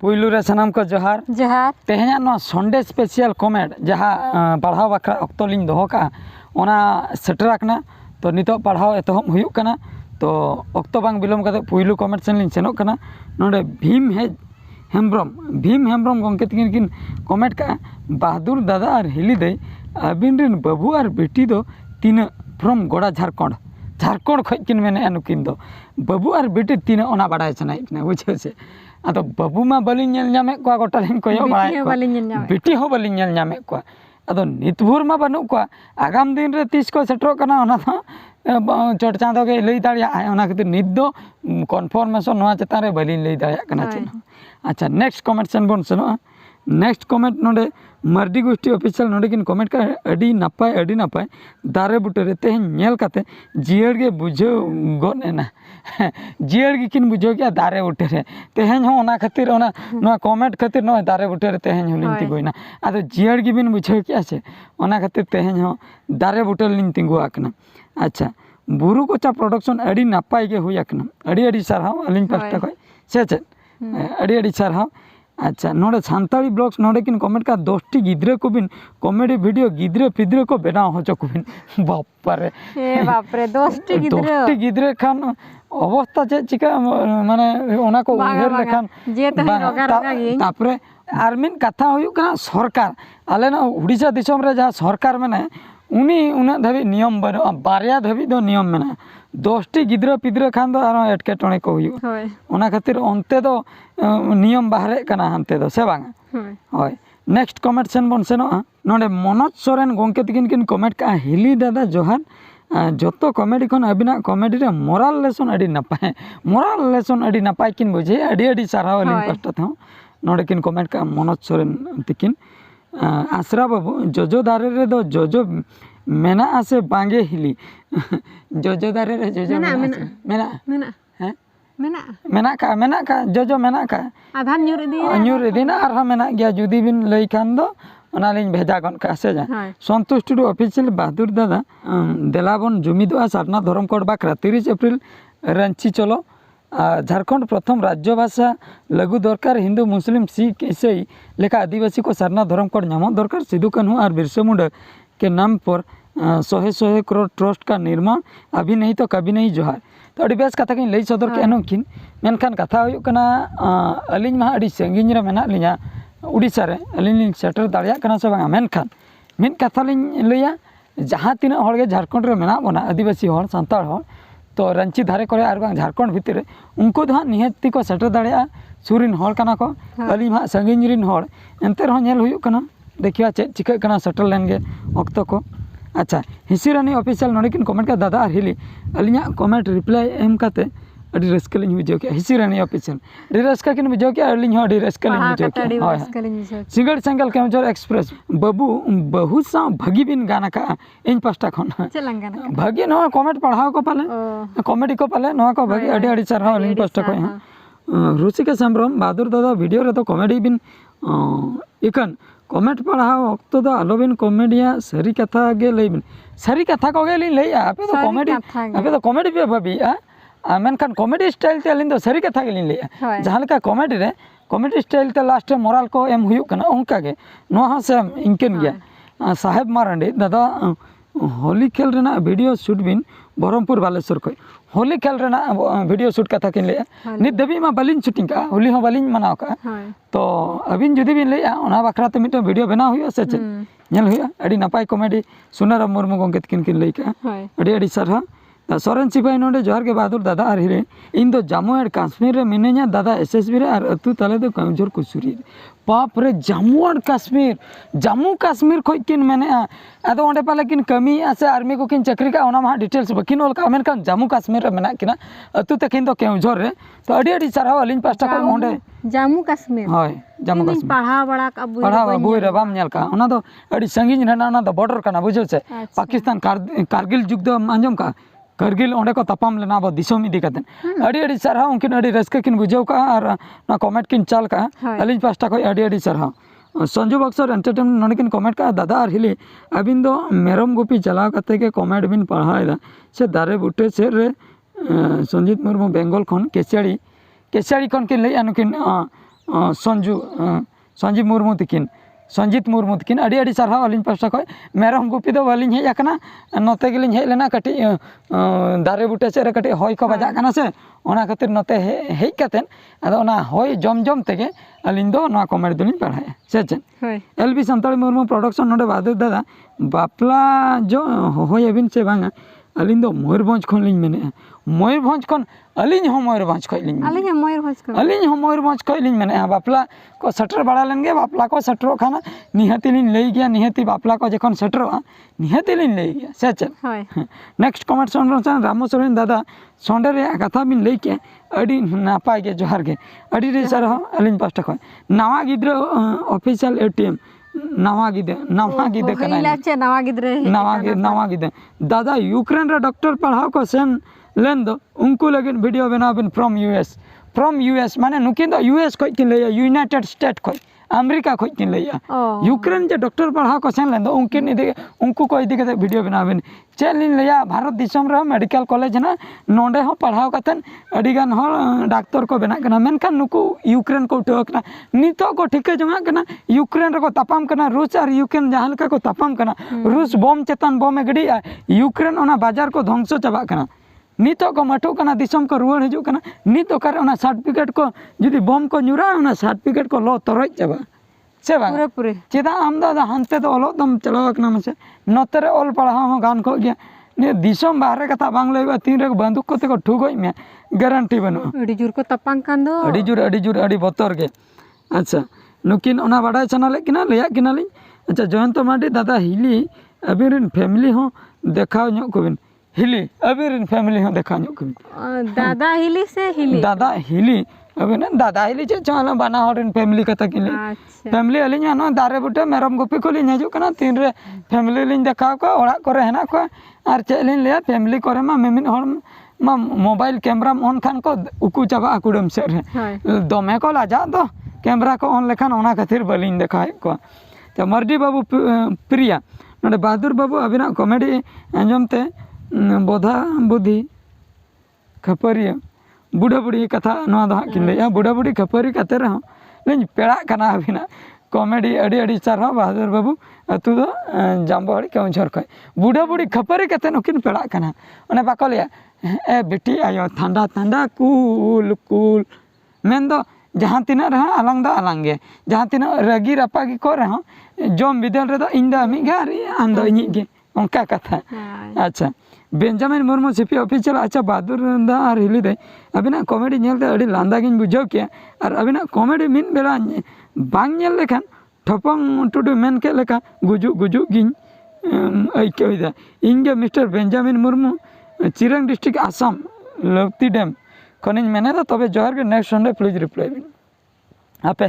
पुइलू रे सनाम को जोहार जोहार तेहेना नो संडे स्पेशल कमेंट जहाँ पढ़ाव बखरा ऑक्तो लिंग दोहो का ओना सेटराकना तो नितो पढ़ाव एतहम हुयुक कना तो ऑक्तो बांग बिलोम कते पुइलू कमेंट सेन लिंग सेनोक कना नोडे भीम हेम्ब्रम गंके तकिन किन कमेंट का बहादुर दादा और हिली दई अबिन रिन बाबू और बेटी दो तीन फ्रॉम गोड़ा झारखंड खज किन मेने नुकिन दो बाबू और बेटी तीन ओना बाडाय चनाय किना बुझे से आदो बाबू मा बलिन नेल ᱧᱟᱢᱮ ᱠᱚᱣᱟ गोटा लिन कोयो बाय बेटी हो बलिन नेल ᱧᱟᱢᱮ ᱠᱚᱣᱟ आदो नितभुर मा बनु को आगाम दिन रे 30 को सेटरो कना ओना तो चोट चांदो के लई दाड़िया ओना खातिर नित दो कन्फर्मेशन नोआ चेतान रे बलिन लई दाड़िया कना चेन अच्छा नेक्स्ट कमेंट सेन बोन सेनो नेक्स्ट कमेंट नोडे मर्डी गोष्ठी ऑफिशियल नोडे किन कमेंट का अडी नापाय दारे बुटे रे तेहन नेल काते जियर गे बुझो गोन एना जियर गे किन बुझो के दारे बुटे रे तेहन हो ओना खातिर ओना नोआ कमेंट खातिर नो दारे बुटे रे तेहन होलिन तिगोइना आदो जियर गे बिन बुझो के आछे ओना खातिर तेहन हो दारे बुटे लिन तिंगु आकना अच्छा बुरु कोचा प्रोडक्शन अडी नापाय गे हुई आकना अडी सारहाव अलिन पास्टा कोय से अडी सारहाव अच्छा नोडे सान्ताली ब्लॉग्स नोडे किन कमेंट का 10टी गिद्रे को बिन कॉमेडी वीडियो गिद्रे फिद्रे को बेना हो चो को बिन बाप रे 10टी गिद्रे खान अवस्था चे चिका माने ओना को उहेर लेखान जे तहे रोगा गे तापरे आरमिन कथा हुयु कना सरकार आले ना उड़ीसा दिसम रे जहा सरकार माने उनी उना धाबी नियम बनो बारिया धाबी दो नियम मेना 10टी गिद्रा पिद्रा खान दो आरो एटके टणे को हुयु ओना खातिर ओनते दो नियम बाहरे कना हनते दो से बांगा होय नेक्स्ट कमेंट सेन बोन सेनो नोडे मनोज सोरेन गोंके तकिन किन कमेंट का हिली दादा जोहार जोतो कॉमेडी खन अबिना कॉमेडी रे मोरल लेसन अडी नापाय किन बुझे अडी साराव लिन पास्टा था नोडे किन कमेंट का मनोज सोरेन तकिन आसरा बाबू जोजो दारे रे दो जोजो मेना आसे बांगे हिली जोजो दारे रे जोजो मेना का जोजो मेना का आधार न्यूर इदिना आर मेना गया जुदी बिन लई खान दो ओना लिन भेजा गन का से जा संतोष टुडू ऑफिशियल बहादुर दादा देलाबन जुमिदो सारना धर्म कोड बाकरा 30 अप्रैल रांची चलो झारखंड प्रथम राज्य भाषा लघु दरकार हिंदू मुस्लिम सिख ईसाई लेखा आदिवासी को सारना धर्म कोड नाम दरकार सिद्धू कान्हू और बिरसा मुंडा के नाम पर 100 करोड़ ट्रस्ट का निर्माण अभी नहीं तो कभी नहीं जोहार तो अड़ी बेस कथा किन लई सदर के अनोकिन मेनखान कथा हुयु कना अलिन मा अड़ी संगिन रे मेना लिया उड़ीसा रे अलिन लिन सेटर दाड़िया कना से बांगा मेनखान मिन कथा लिन लइया जहां तिना हर गे झारखंड रे मेना बना आदिवासी हर सांताड़ हर तो रांची धारे करे और बांग झारखंड भितर उनको दो निहत्ती को सेटर दाड़िया सुरिन हर कना को अलिन मा संगिन रिन हर एंते रह नेल हुयु कना देखिया चे चिका कना सेटल लेन गे ऑक्तो को अच्छा हिसिरानी ऑफिशियल नोडे किन कमेंट का दादा हिली अलिया कमेंट रिप्लाई एम काते अडी रस्कलिन बुझो के हिसिरानी ऑफिशियल अडी रस्का किन बुझो के अलिन हो अडी रस्कलिन बुझो के सिंगल संगल केमजोर एक्सप्रेस बाबू बहुत सा भगी बिन गाना का इन पास्टा खन भगी नो कमेंट पढ़ाओ को पाले कॉमेडी को पाले नो को भगी अडी सरहा इन पास्टा को रुचिका संभ्रम बहादुर दादा वीडियो रे तो कॉमेडी बिन इकन कमेंट पढ़ाओ ऑक्तो दो आलोबिन कॉमेडिया सरी कथा गे लईबिन सरी कथा को गे लिन लईया आपे तो कॉमेडी पे भाबी मेनखान कॉमेडी स्टाइल ते लिन दो सरी कथा गे लिन लईया जहां का कॉमेडी स्टाइल ते लास्ट मोरल को एम हुयु कना उनका गे नो हा से इनकेन गया साहेब मारंडी दादा होली खेल रेना वीडियो शूट बिन बरमपुर बालेश्वर को होली खेल रेना वीडियो शूट कथा किन लईया नित दबी मा बालिन शूटिंग का होली हो बालिन मनाव का तो अबिन जुदी बिन लईया ओना बखरा ते मिट वीडियो बना हुई से चे नेल हुई अडी नापाय कॉमेडी सुनाराम मुर्मू गोंके किन लई का अडी सारा सोरेन सिपाही नोडे जोहार के बहादुर दादा और हिरे इन दो जम्मू एंड काश्मीर रे मिनेኛ दादा एसएसबी रे और अतु तले दो कमजोर कुसुरी बाप रे जम्मू काश्मीर खोज किन मेने आदो ओंडे पाले किन कमी आसे आर्मी को किन चक्री का ओना मा डिटेल्स बकिन ओल का मेन कान जम्मू काश्मीर रे मेना किना अतु ते किन दो केमजोर रे तो अडी सारा अलिन पास्टा को ओंडे जम्मू काश्मीर होय जम्मू काश्मीर पढ़ा बड़ा का बुई रे बाम नेल का ओना दो अडी संगीन रेना ओना दो बॉर्डर का ना बुझो से पाकिस्तान कारगिल जुग दो अंजम का करगिल ओंडे को तपाम लेना बो दिसोम इदी कतन अडी सरहा उनकिन अडी रस्के किन बुझाव का और ना कमेंट किन चाल का अलिन पास्टा को अडी सरहा संजू बक्सर एंटरटेनमेंट नोडे किन कमेंट का दादा और हिली अबिन दो मेरम गुपी चलाव कते के कमेंट बिन पढ़ाएदा से दारे बुटे से रे संजीत मुर्मू बेंगल खन केसियाड़ी खन किन लई अनुकिन संजीव मुर्मू तकिन संजीत मुर्मू तकिन अड़ी अड़ी सारहाव अलिन पास्टा खय मेरम गुपी दो बालिन हेज आकना नोते गेलिन हेज लेना कटी दारे बुटे सेरे कटी हय को बजाग कना से ओना खातिर नोते हेज कातेन आदो ओना हय जम जम तेगे अलिन दो नोआ कमेडी दोलिन पढ़ाया से चेन एलबी सान्ताड़ी मुर्मू प्रोडक्शन नोडे बहादुर दादा बापला जो होय अबिन से बांगा अलिन दो मयूरभंज खन लिन मेने मयूरभंज खन अलिन हो मयूरभंज खय लिन अलिन हो मयूरभंज खय लिन मेने बापला को सेटर बड़ा लेनगे बापला को सेटरो खाना निहती लिन लई गया निहती बापला को जखन सेटरोआ निहती लिन लई गया से चेन नेक्स्ट कमेंट संरचन रामू सोरेन दादा संडे रे कथा बिन लई के अड़ी नापाय गे जोहार गे अड़ी रे सर अलिन पास्टा खय नवा गिद्रा ऑफिशियल एटीएम नवा गिदे नवा गिदे दादा यूक्रेन रे डॉक्टर पढ़ाओ को सेन लेन दो उनको लगे वीडियो बनाबिन फ्रॉम यूएस माने नुकिन दो यूएस खय किन लैया यूनाइटेड स्टेट खय अमेरिका खय किन लैया यूक्रेन जे डॉक्टर पढ़ाओ को सेन लेन दो उनकिन इदि उनको को इदि के वीडियो बनाबिन चेन लिन लैया भारत दिसम रे मेडिकल कॉलेज ना नोंडे हो पढ़ाओ कतन अडिगान हो डॉक्टर को बना कना मेनखान नुकु यूक्रेन को उठाव कना नितो को ठिके जमा कना यूक्रेन रे को तापाम कना रूस और यूक्रेन जहां लका को तापाम कना रूस बम चेतन बम ए गडी यूक्रेन ओना बाजार को ध्वंस चाबा कना नितो को मटो कना दिसम को रुवाड़ हिजु कना नितो कर ओना सर्टिफिकेट को जुदी बम को न्यूरा ओना सर्टिफिकेट को लो तरोज चाबा से बांग पूरे चेदा आम दादा हानते तो ओलो दम चलाव कना मसे नोतरे ओल पढ़ाव हो गान को गया ने दिसम बाहरे कथा बांग लेबा तीन रे बंदूक कोते को ठुगोय मे गारंटी बनो अडी जुर को तपांग कान दो अडी बतर गे अच्छा नुकिन ओना बाडा चैनल किना लेया किना लिन अच्छा जयंत माडी दादा हिली अबिरिन फैमिली हो देखाव नो कोबिन हिली अबिरिन फैमिली हो देखाव नो कोबिन दादा हिली अबिन दादा हिली चे चाला बाना हरिन फैमिली कथा किन फैमिली अलिन नो दारे बुटे मेरम गुपी को लिन हजु कना तीन रे फैमिली लिन देखाव को ओड़ा करे हेना को आर चे लिन लेया फैमिली करे मा मेमिन हर मा मोबाइल कैमरा ऑन खान को उकू चाबा कुडम से रे दमे को लाजा दो कैमरा को ऑन लेखान ओना खातिर बलिन देखाय को तो मर्डी बाबू प्रिया नोडे बहादुर बाबू अबिना कॉमेडी अंजमते बोधा बुद्धि खपरिया बुढ़ा बुढ़ी कथा नवा दो किन लैया बुढ़ा बुढ़ी खपरी कते रह लिन पेड़ा कना अबिना कॉमेडी अड़ी अड़ी चारा बहादुर बाबू अतु दो जाम्बोहड़ी केउझर खय बुढ़ा बुढ़ी खपरी कते नकिन पेड़ा कना ओने बाको लिया ए बेटी आयो ठंडा ठंडा कूल कूल मेन दो जहाँ तीना रहा अलंग दो अलंग गे जहाँ तीना रगी रपागी को रहा जम बिदल रे दो इन दो मी गारी आन दो इनी गे उनका कथा अच्छा बेंजामिन मुर्मू सीपी ऑफिशियल अच्छा बहादुर दा और हिली दे अबिना कॉमेडी नेलते अड़ी लांदा गिन बुझाव के और अबिना कॉमेडी मिन बेला बांग नेल लेखान ठपंग टुडू मेन के लेका गुजु गुजु गिन ऐकेदा इंगे mister Benjamin Murmu Chirang district Assam लवती डैम खनिन मेने दा तबे जोहार के नेक्स्ट संडे प्लीज रिप्लाई बिन आपे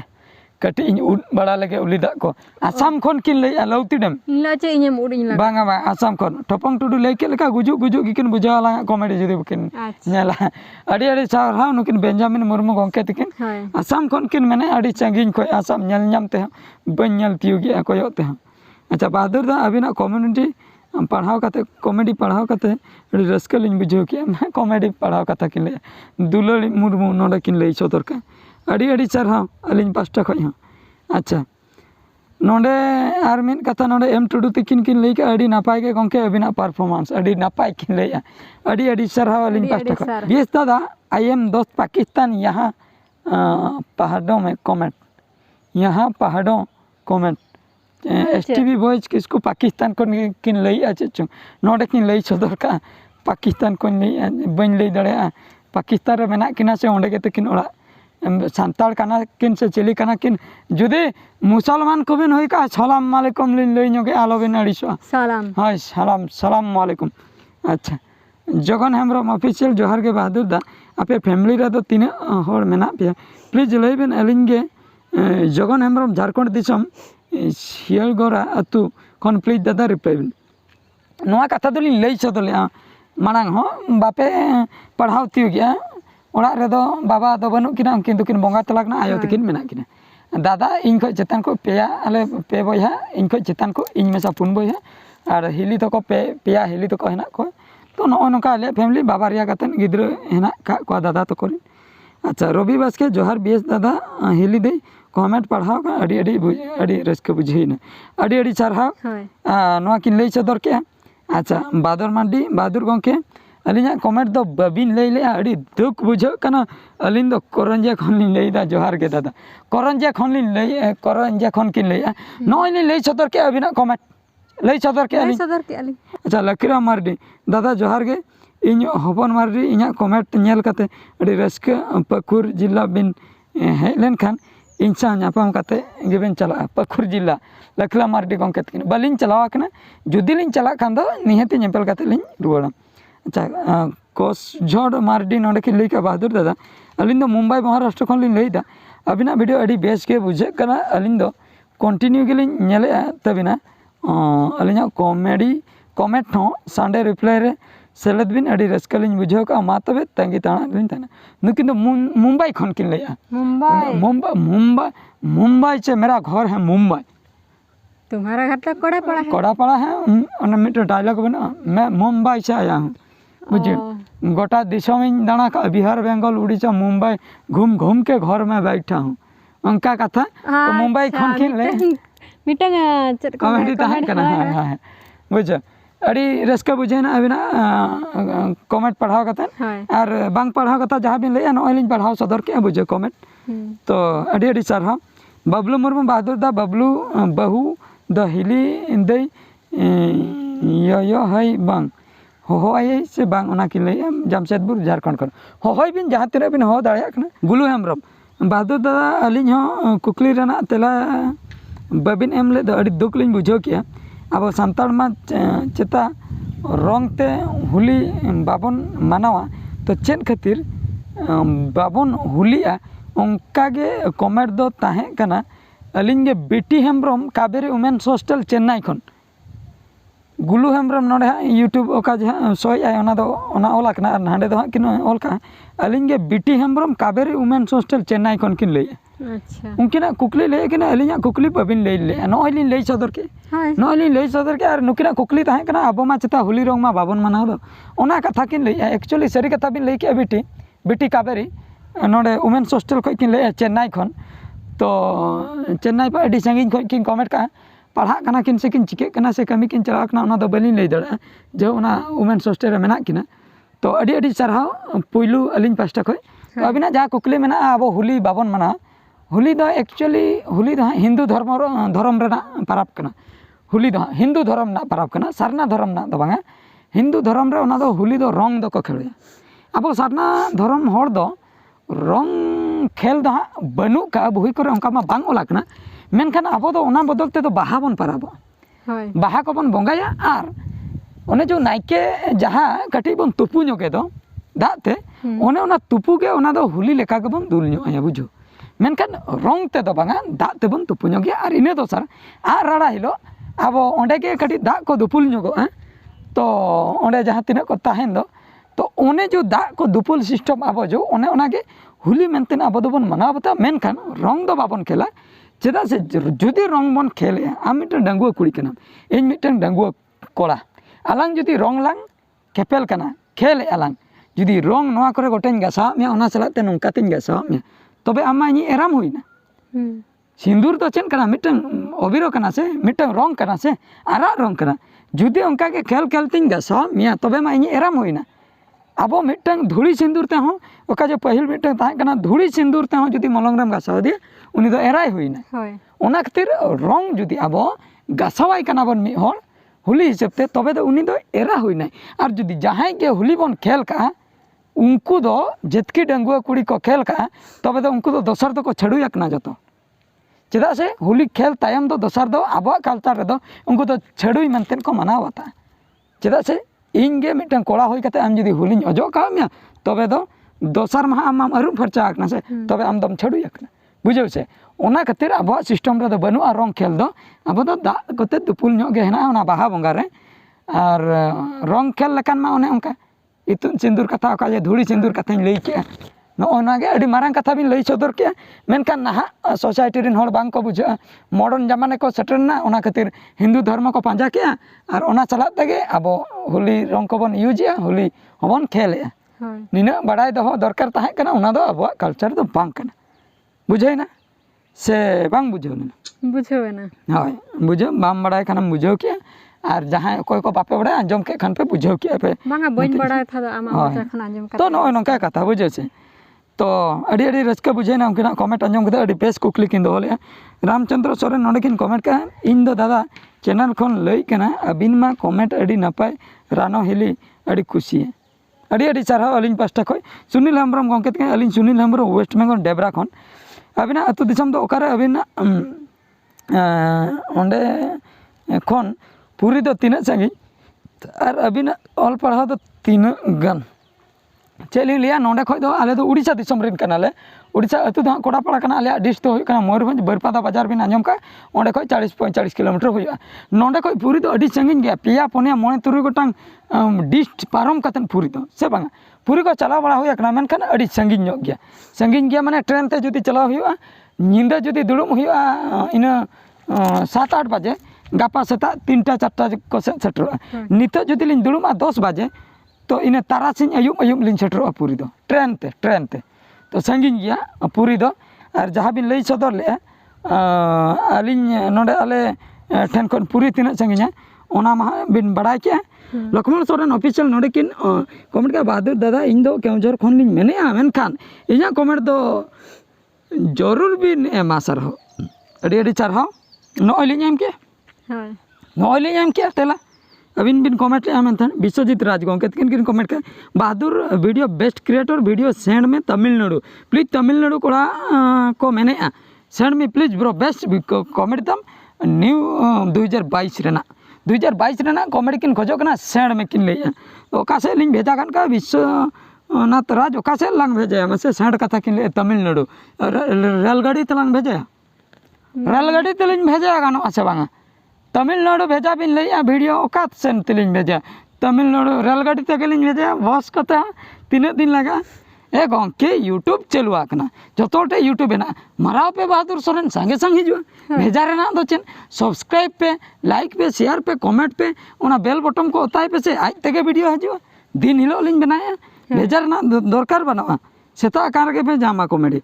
कटी इन उड बड़ा लगे उलिदा को आसाम खन किन ले लवती डैम लाचे इनेम उडिन ला बांगा बा आसाम खन ठपंग टुडू लेके लेका गुजु गुजु गिकिन बुझाला कॉमेडी जदी बकिन नेला अड़ी अड़ी सार हा नुकिन बेंजामिन मुर्मू गंके तकिन आसाम खन किन मेने अड़ी चंगिन को आसाम नेल ᱧᱟᱢते बन नेल तियुगी कोयोते अच्छा बहादुर दा अबिना कम्युनिटी पढ़ाव कते कॉमेडी पढ़ाव कते अड़ी रस्का लिन बुझाव के मैं कॉमेडी पढ़ाव कथा किन ले दुलड़ी मुर्मू नोडा किन ले सदर का अड़ी अड़ी चारहा अलिन पास्टा खय अच्छा नोडे आर मिन कथा नोडे एम टुडू तकिन किन ले के अड़ी नापाय के गंके अबिना परफॉर्मेंस अड़ी नापाय किन ले अड़ी अड़ी चारहा अलिन पास्टा खय बेस दादा आई एम दोस्त पाकिस्तान यहाँ पहाड़ों में कमेंट यहाँ पहाड़ों कमेंट एसटीवी वॉइस किसको पाकिस्तान को किन लई आचे चो नोडे किन लई सदर का पाकिस्तान को लई बन लई दड़े पाकिस्तान रे मेना किना से ओंडे के तकिन ओड़ा सांताल काना किन से चिली काना किन जुदे मुसलमान को बिन होई का सलाम वालेकुम लिन लई नगे आलो बिन अड़ीसो सलाम हाय सलाम वालेकुम अच्छा जगन हेमरम ऑफिशियल जोहार के बहादुर दा आपे फैमिली रे दो तीन होड़ मेना पे प्लीज लई बिन अलिन गे जगन हेमरम झारखंड दिसम शियलगोरा अतु खन प्लीज दादा रिप्लाई बिन नोआ कथा दोलिन लई सदले मानांग हो बापे पढ़ाव तियो गया ओड़ा रे दो बाबा दो बनु किना उनकिन दुकिन बोंगा तलाकना आयो तकिन मेना किना दादा इन खो चेतन को पेया आले पे बयहा इन खो चेतन को इन मेसा पुन बयहा और हिली तो को पेया हिली तो को हेना को तो नो नका ले फैमिली बाबा रिया कतन गिद्र हेना का को दादा तो कोरिन अच्छा रवि बास्के जोहार बीएस दादा हिली दे कमेंट पढ़ाओ का अड़ी अड़ी अड़ी रस्क बुझेना अड़ी अड़ी सारहाव ᱦᱳᱭ नोआ किन लई सदर के अच्छा बादर मांडी बहादुर गंके अलिना कमेंट दो बबिन लई ले अड़ी दुख बुझो कना अलिन दो करंजिया खन लिन लईदा जोहार के दादा करंजिया खन लिन लई करंजिया खन किन लई नोय लिन लई सदर के अबिना कमेंट लई सदर के ᱞᱟᱹᱭ अलिन ᱥᱚᱫᱚᱨ ᱠᱮᱜᱼᱟ ᱞᱤᱧ अच्छा लकीराम मार्डी दादा जोहार गे इन हपन मार्डी इना कमेंट नेल कते अड़ी रस्क पखुर जिला बिन हेज लेन खान इन सा नापाम कते गेबेन चला पखुर जिला लखला मार्डी गंके तकिन बलिन चलावा कना जुदी लिन चला खान दो निहति नेपल कते लिन रुवाड़ा अच्छा कोस झोड़ मार्डी नोडे की लई का बहादुर दादा अलिन दो मुंबई महाराष्ट्र खन लिन लईदा अबिना वीडियो अड़ी बेस के बुझे कना अलिन दो कंटिन्यू के लिन नेले तबिना अलिना कॉमेडी कमेंट हो संडे रिप्लाई रे सेलेद बिन अड़ी रस्क लिन बुझे का मा तबे तंगी ताना लिन ताना नुकिन दो मुंबई खन किन लईया मुंबई मुंबई मुंबई मुंबई से मेरा घर है मुंबई तुम्हारा घर तो कोड़ापाड़ा है कोड़ापाड़ा है और मिट्टो डायलॉग बना मैं मुंबई से आया हूँ मुझे गोटा दिशा में दाना का बिहार बंगाल उड़ीसा मुंबई घूम घूम के घर में बैठा हूँ उनका कथा तो मुंबई खन किन ले मिटंग चेद कमेंट ताहे कना हां बुझे अड़ी रस्का बुझे ना अबिना कमेंट पढ़ाओ कता और बांग पढ़ाओ कता जहां बिन ले नोय लिन पढ़ाओ सदर के बुझे कमेंट तो अड़ी अड़ी सारहा बबलू मुर्मू बहादुर दा बबलू बहु द हिली दे यो है बांग हो आये से बांग ओना कि ले जमशेदपुर झारखंड कर हो बिन जहां तिना बिन हो दाया कना गुलू हेमरम बहादुर दादा अलिन हो कुकली रना तेला बबिन एम ले द अड़ी दुख लिन बुझो किया अब संताड़ मा चेता रंग ते होली बाबन मानावा तो चेन खातिर बाबन होलिया उनका गे कमेंट दो ताहे कना अलिन गे बेटी हेमब्रम काबेरी वुमेन्स हॉस्टल चेन्नई खन गुलू हेमब्रम नोडे यूट्यूब ओका जहां सोय आय ओना दो ओना ओला कना नांडे दो किन ओल का अलिन गे बेटी हेमब्रम काबेरी वुमेन्स हॉस्टल चेन्नई खन किन लई अच्छा उनकिना कुकली लई किना अलिना कुकली बबिन लई ले नोय लिन लई सदर के नोय लिन लई सदर के और नुकिना कुकली ताहे कना अबो मा चेता होली रंग मा बाबन मानाव दो ओना कथा किन लई एक्चुअली सरी कथा बिन लई के बेटी काबेरी नोडे वुमेन्स हॉस्टल खय किन लई चेन्नई खन तो चेन्नई पर अड़ी संगिन खय किन कमेंट का पढ़ा कना किन से किन चिके कना से कमी किन चला कना ओना दो बलिन लई दड़ा जो ओना वुमेन्स हॉस्टल रे मेना किना तो अड़ी अड़ी सरहाव पुइलू अलिन पास्टा खय तो अबिना जा कुकली मेना अब होली बाबन माना होली दो एक्चुअली होली दो हिंदू धर्म रेना परब कना होली दो हिंदू धर्म ना परब कना सारना धर्म ना दो बांगा हिंदू धर्म रे ओना दो होली दो रंग दो को खेलया अब सारना धर्म हर दो रंग खेल दो बनु का बही करे उनका मा बांग ओला कना मेनखान अब दो ओना बदल ते दो बाहा बन परब बाहा को बन बंगाया और ओने जो नाइके जहां कटी बन तुपु ñoगे दो दाते ओने ओना तुपु के ओना दो होली लेका के बन दुल ñoया बुझो मेनखान रंग ते दो बांगा दा ते बन तुपु ñoगे और इने दो सर आ राड़ा हिलो अब ओंडे के कटी दा को दुपुल ñoगो तो ओंडे जहां तिना को ताहेन दो तो ओने जो दा को दुपुल सिस्टम अब जो ओने ओना के होली मेनते अब दो बन मनाव बता मेनखान रंग दो बाबन खेला चेदा से जुदी रंग बन खेले आम मिटन डांगुआ कुड़ी कना इन मिटन डांगुआ कोड़ा आलांग जुदी रंग लांग खेपेल कना खेले आलांग जुदी रंग नोआ करे गोटेन गासा मे ओना सलाते नोंका तिन गासा मे तबे आमा नी एराम होइना सिंदूर तो चेन कना मिटन अबिरो कना से मिटन रंग कना से आरा रंग कना जुदी उनका के खेल खेल तिन गासा मे तबे मा नी एराम होइना अब मिटन धुड़ी सिंदूर ते हो ओका जो पहिल मिटन ताहे कना धुड़ी सिंदूर ते हो जुदी मलंग रेम गासा दे उनी दो एराय होइना ओना खातिर रंग जुदी अब गासावाय कना बन मी होल होली हिसाब ते तबे दो उनी दो एरा होइना और जुदी जहां के होली बन खेल का उनको दो जेतकी डांगुआ कुड़ी को खेल का तबे दो उनको दो दोसर दो को छड़ुया कना जतो चेदा से होली खेल तायम दो दोसर दो आबो कल्चर रे दो उनको दो छड़ुई मनतेन को मनावता चेदा से इनगे मिटन कोड़ा होई कते आम जुदी होली अजो का मे तबे दो दोसर मा आम अरु फरचा कना से तबे आम दम छड़ुया कना बुझो से ओना खातिर अब सिस्टम रे दो बनु आ रंग खेल दो अब दो दा कते दुपुल ñoगे हेना ओना बाहा बंगा रे और रंग खेल लकान मा ओने उनका इतुन सिंदूर कथा का धुड़ी सिंदूर कथा लई के नोनागे अड़ी मारंग कथा बिन लई सदर के मेनखान नाहा सोसाइटी रिन होड़ बांग को बुझा मॉडर्न जमाने को सेटरना ओना खातिर हिंदू धर्म को पांजा के और ओना चला तगे अब होली रंग को बन यूजिया होली होबन खेले ᱦᱳᱭ ᱱᱤᱱᱟᱹᱜ ᱵᱟᱲᱟᱭ ᱫᱚᱦᱚ ᱫᱚᱨᱠᱟर ᱛᱟᱦᱮᱸ ᱠᱟᱱᱟ ᱚᱱᱟ ᱫᱚ ᱟᱵᱚᱣᱟᱜ ᱠᱟᱞᱪᱟᱨ ᱫᱚ ᱵᱟᱝ ᱠᱟᱱᱟ ᱵᱩᱡᱷᱟᱹᱣᱮᱱᱟ ᱥᱮ ᱵᱟᱝ ᱵᱩᱡᱷᱟᱹᱣ ᱞᱮᱱᱟ ᱵᱩᱡᱷᱟᱹᱣᱮᱱᱟ ᱦᱳᱭ ᱵᱩᱡᱷᱟᱹᱣ ᱵᱟᱢ ᱵᱟᱲᱟᱭ ᱠᱷᱟᱱᱮᱢ ᱵᱩᱡᱷᱟᱹᱣ ᱠᱮᱜᱼᱟ ᱟᱨ ᱡᱟᱦᱟᱸᱭ ᱚᱠᱚᱭ ᱠᱚ ᱵᱟᱯᱮ ᱵᱟᱲᱟᱭᱟ ᱟᱸᱡᱚᱢ ᱠᱮᱫ ᱠᱷᱟᱱ ᱯᱮ ᱵᱩᱡᱷᱟᱹᱣ ᱠᱮᱜᱼᱟ ᱯᱮ ᱵᱟᱝᱟ ᱵᱟᱹᱧ ᱵᱟᱲᱟᱭ ᱛᱟᱦᱮᱸ ᱟᱢᱟᱜ ᱦᱳᱭ ᱢᱚᱪᱟ ᱠᱷᱚᱱ ᱟᱸᱡᱚᱢ ᱛᱚ ᱠᱟᱛᱮ ᱱᱚᱜᱼᱚᱭ ᱱᱚᱝᱠᱟ ᱠᱟᱛᱷᱟ ᱵᱩᱡᱷᱟᱹᱣ ᱥᱮ ᱛᱚ ᱟᱹᱰᱤ ᱟᱹᱰᱤ ᱨᱟᱹᱥᱠᱟᱹ ᱵᱩᱡᱷᱟᱹᱣᱮᱱᱟ ᱩᱱᱠᱤᱱᱟᱜ ᱠᱚᱢᱮᱱᱴ ᱟᱸᱡᱚᱢ ᱠᱟᱛᱮ ᱟᱹᱰᱤ ᱵᱮᱥ ᱠᱩᱠᱞᱤ ᱠᱤᱱ ᱫᱚᱦᱚ ᱞᱮᱜᱼᱟ ᱨᱟᱢᱪᱚᱱᱫᱨᱚ ᱥᱚᱨᱮᱱ ᱱᱚᱰᱮ ᱠᱤᱱ ᱠᱚᱢᱮᱱᱴ ᱠᱟᱜᱼᱟ ᱤᱧ ᱫᱚ ᱫᱟᱫᱟ ᱪᱮᱱᱮᱞ ᱠᱷᱚᱱ ᱞᱟᱹᱭ ᱠᱟᱱᱟ ᱟᱹᱵᱤᱱ ᱢᱟ ᱠᱚᱢᱮᱱᱴ ᱟᱹᱰᱤ ᱱᱟᱯᱟᱭ ᱨᱟᱱᱚ ᱦᱤᱞᱤ ᱟᱹᱰᱤ ᱠᱩᱥᱤ ᱟᱹᱰᱤ ᱟᱹᱰᱤ ᱥᱟᱨᱦᱟᱣ ᱟᱹᱞᱤᱧ ᱯᱟᱥᱴᱟ ᱠᱷᱚᱱ ᱥᱩᱱᱤᱞ ᱦᱮᱢᱵᱨᱚᱢ ᱜᱚᱢᱠᱮ ᱛᱟᱹᱠᱤᱱ ᱟᱹᱞᱤᱧ ᱥᱩᱱᱤᱞ ᱦᱮᱢᱵᱨᱚᱢ ᱳᱭᱮᱥᱴ ᱵᱮᱝᱜᱚᱞ ᱰᱮᱵᱨᱟ ᱠᱷᱚᱱ ᱟᱹᱵᱤᱱᱟᱜ ᱟᱹᱛᱩ ᱫᱤᱥᱚᱢ ᱫᱚ ᱚᱠᱟᱨᱮ ᱟᱹᱵᱤᱱᱟᱜ ᱚᱸᱰᱮ ᱠᱷᱚᱱ ᱯᱩᱨᱤ ᱫᱚ ᱛᱤᱱᱟᱹᱜ ᱥᱟᱺᱜᱤᱧ ᱟᱨ ᱟᱹᱵᱤᱱᱟᱜ ᱚᱞ ᱯᱟᱲᱦᱟᱣ ᱫᱚ ᱛᱤᱱᱟᱹᱜ ᱜᱟᱱ ᱪᱮᱫ ᱞᱤᱧ ᱞᱟᱹᱭᱟ ᱱᱚᱰᱮ ᱠᱷᱚᱡ ᱫᱚ ᱟᱞᱮ ᱫᱚ ᱩᱲᱤᱥᱥᱟ ᱫᱤᱥᱚᱢ ᱨᱮᱱ ᱠᱟᱱᱟᱞᱮ ᱩᱲᱤᱥᱥᱟ ᱟᱹᱛᱩ ᱫᱚ ᱦᱟᱸᱜ ᱠᱚᱲᱟᱯᱟᱲᱟ ᱠᱟᱱᱟ ᱟᱞᱮᱭᱟᱜ ᱰᱤᱥᱴ ᱫᱚ ᱦᱩᱭᱩᱜ ᱠᱟᱱᱟ ᱢᱚᱭᱩᱨᱵᱷᱚᱸᱡᱽ ᱵᱟᱹᱨᱯᱟᱫᱟ ᱵᱟᱡᱟᱨ ᱵᱤᱱ ᱟᱸᱡᱚᱢ ᱠᱟᱜ ᱚᱸᱰᱮ ᱠᱷᱚᱡ 40-45 ᱠᱤᱞᱳᱢᱤᱴᱟᱨ ᱦᱩᱭᱩᱜᱼᱟ ᱱᱚᱰᱮ ᱠᱷᱚᱡ ᱯᱩᱨᱤ ᱫᱚ ᱟᱹᱰි ᱥᱟᱺᱜᱤᱧ ᱜᱮᱭᱟ 5-4-5-6 ᱜᱚᱴᱟᱝ ᱰᱤᱥᱴ ᱯᱟᱨᱚᱢ ᱠᱟᱛᱮᱫ ᱯᱩᱨᱤ ᱫᱚ ᱥᱮ ᱵᱟᱝᱟ ᱯᱩᱨᱤ ᱠᱚ ᱪᱟᱞᱟᱣ ᱵᱟᱲᱟ ᱦᱩᱭ ᱟᱠᱟᱱᱟ ᱢᱮᱱᱠᱷᱟᱱ ᱟᱹᱰᱤ ᱥᱟᱺᱜᱤᱧ ᱧᱚᱜ ᱜᱮᱭᱟ ᱢᱟᱱᱮ ᱴᱨᱮᱱ te ᱡᱩᱫᱤ ᱪᱟᱞᱟᱣ ᱦᱩᱭᱩᱜᱼᱟ ᱧᱤᱫᱟᱹ ᱡᱩᱫि ᱫᱩᱲᱩᱵ ᱦᱩᱭᱩᱜᱼᱟ ᱤᱱᱟᱹ 7-8 ᱵᱟᱡᱮ ᱜᱟᱯᱟ ᱥᱮᱛᱟᱜ 3-4 ᱠᱚ ᱥᱮᱴᱮᱨᱚᱜᱼᱟ ᱱᱤᱛᱚᱜ ᱡᱩᱫᱤ ᱞᱤᱧ ᱫᱩᱲᱩᱵᱼᱟ 10 ᱵᱟᱡᱮ ᱛᱚ ᱤᱱᱟᱹ ᱛᱟᱨᱟᱥᱤᱧ ᱟᱹᱭᱩᱵ ᱞᱤᱧ ᱥᱮᱴᱮᱨᱚᱜᱼᱟ ᱯᱩᱨᱤ ᱫᱚ ᱴᱨᱮᱱ te ᱛᱚ ᱥᱟᱺᱜᱤᱧ ᱜᱮᱭᱟ ᱯᱩᱨᱤ ᱫᱚ ᱟᱨ ᱡᱟᱦᱟᱸ ᱵᱤᱱ ᱞᱟᱹᱭ ᱥᱚᱫᱚᱨ ᱞᱮᱜᱼᱟ ᱟᱹᱞᱤᱧ ᱱᱚᱰᱮ ᱟᱞᱮ ᱴᱷᱮᱱ ᱠᱷᱚᱱ ᱯᱩᱨᱤ ᱛᱤᱱᱟᱹᱜ ᱥᱟᱺᱜᱤᱧᱟ ᱚᱱᱟ ᱢᱟ ᱵᱤᱱ ᱵᱟᱲᱟᱭ ᱠᱮᱜᱼᱟ ᱞᱚᱠᱷᱢᱚᱱ ᱥᱚᱨᱮᱱ ᱚᱯᱷᱤᱥᱤᱭᱟᱞ ᱱᱚᱰᱮ ᱠᱤᱱ ᱠᱚᱢᱮᱱᱴ ᱠᱮᱜᱼᱟ ᱵᱟᱦᱟᱫᱩᱨ ᱫᱟᱫᱟ ᱤᱧ ᱫᱚ ᱠᱮᱣᱡᱷᱳᱨ ᱠᱷᱚᱱ ᱞᱤᱧ ᱢᱮᱱᱮᱜᱼᱟ ᱢᱮᱱᱠᱷᱟन ᱤᱧᱟᱹᱜ ᱠᱚᱢᱮᱱᱴ ᱫᱚ ᱡᱚᱨᱩᱨ ᱵᱤᱱ ᱮᱢᱟ ᱥᱟᱨᱦᱟᱣ ᱟᱹᱰᱤ ᱟᱹᱰᱤ ᱥᱟᱨᱦᱟᱣ ᱱᱚᱜᱼᱚᱭ ᱞᱤᱧ ᱮᱢ ᱠᱮᱜᱼᱟ ᱦᱳᱭ ᱱᱚᱜᱼᱚᱭ ᱞᱤᱧ ᱮᱢ ᱠᱮᱜᱼᱟ ᱛᱮᱞᱟ ᱟᱹᱵᱤᱱ ᱵᱤᱱ ᱠᱚᱢᱮᱱᱴ ᱞᱮᱜᱼᱟ ᱢᱮᱱᱛᱷᱟᱱ ᱵᱤᱥᱥᱚᱡᱤᱛ ᱨᱟᱡᱽ ᱜᱚᱢᱠᱮ ᱛᱟᱹᱠᱤᱱ ᱠᱤᱱ ᱠᱚᱢᱮᱱᱴ ᱠᱮᱜᱼᱟ ᱵᱟᱦᱟᱫᱩᱨ video best creator video send me Tamil Nadu please Tamil Nadu কোড়া को মেনেগᱼᱟ send me please bro best comment দাম নিউ 2022 ᱨᱮᱱᱟᱜ 2022 ᱨᱮᱱᱟᱜ ᱠᱚᱢᱮᱱᱴ ᱠᱤᱱ ᱠᱷᱚᱡᱚᱜ ᱠᱟᱱᱟ ᱥᱮᱱᱰ ᱢᱮ ᱠᱤᱱ ᱞᱟᱹᱭᱮᱜᱼᱟ ᱚᱠᱟ ᱥᱮᱫ ᱞᱤᱧ ᱵᱷᱮᱡᱟ ᱠᱟᱱ ᱠᱟ ᱵᱤᱥᱥᱚᱱᱟᱛᱷ ᱨᱟᱡᱽ ᱚᱠᱟ ᱥᱮᱫ ᱞᱟᱝ ᱵᱷᱮᱡᱟᱭᱟ ᱢᱟᱥᱮ ᱥᱮᱱᱰ ᱠᱟᱛᱷᱟ ᱠᱤᱱ ᱞᱟᱹᱭᱮᱜᱼᱟ ᱛᱟᱹᱢᱤᱞᱱᱟᱹᱲᱩ রেল গাড়ি তেলাᱝ ভেজায়া রেল গাড়ি তেলিᱧ ভেজায়া গানোᱜᱼᱟ ᱥᱮ ᱵᱟᱝᱟ तमिलनाडु भेजा बिन लैया वीडियो ओका सेन तेलिंग भेजा तमिलनाडु रेलगाड़ी तेगेलिंग भेजा बस कते तीन दिन लगा ए गंके यूट्यूब चलुआ कना जोतोटे यूट्यूब ना माराव पे बहादुर सोरेन संगे संग हिजुआ भेजा रेना दो चेन सब्सक्राइब पे लाइक पे शेयर पे कमेंट पे ओना बेल बटन को ओताय पे से आज तेगे वीडियो हिजुआ दिन हिलो लिंग बनाया भेजा रेना दरकार बनवा सेता कार के पे जामा comedy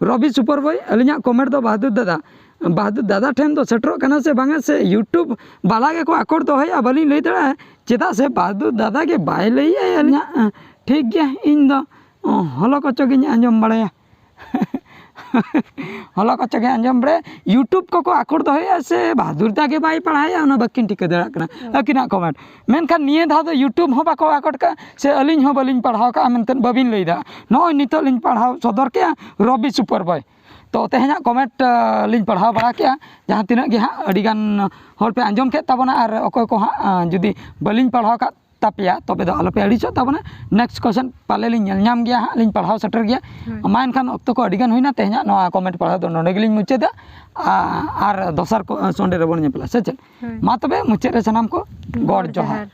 Ravi super boy Alia comment दो बहादुर दादा ठेन दो सेटरो कना से बांगा से यूट्यूब बाला के को आकोर दो है बली लई दड़ा चेदा से बहादुर दादा के बाय लई अलिया ठीक गया इन दो हलो कचो गिन आंजम बड़ाया हलो कचो के आंजम बड़े यूट्यूब को आकोर दो है से बहादुर दा के बाय पढ़ाया ओना बकिन ठीक दड़ा कना अकिना कमेंट मेनखान निये धा दो यूट्यूब हो बाको आकोर का से अलिन हो बलिन पढ़ाव का मेनतन बबिन लई दा नोय नितो लिन पढ़ाव सदर के रवि सुपर बॉय तो तेहना कमेंट लिंग पढ़ाव बड़ा के जहाँ तीन गे हाँ अड़ीगान हर पे आंजम के ताबना और अकय को हाँ जुदी बलिंग पढ़ाव का तापिया तबे दो आलोपे अड़ीचो ताबना नेक्स्ट क्वेश्चन पाले लिंग नाम गया हाँ लिंग पढ़ाव सेटर गया मा एनखान ऑक्तो को अड़ीगान हुईना तेहना नोआ कमेंट पढ़ाव दो नोडे गिलिंग मुचादा और दोसर को संडे रे बन नेपला से चल मा तबे मुचाद रे सनाम को गॉड जोहार।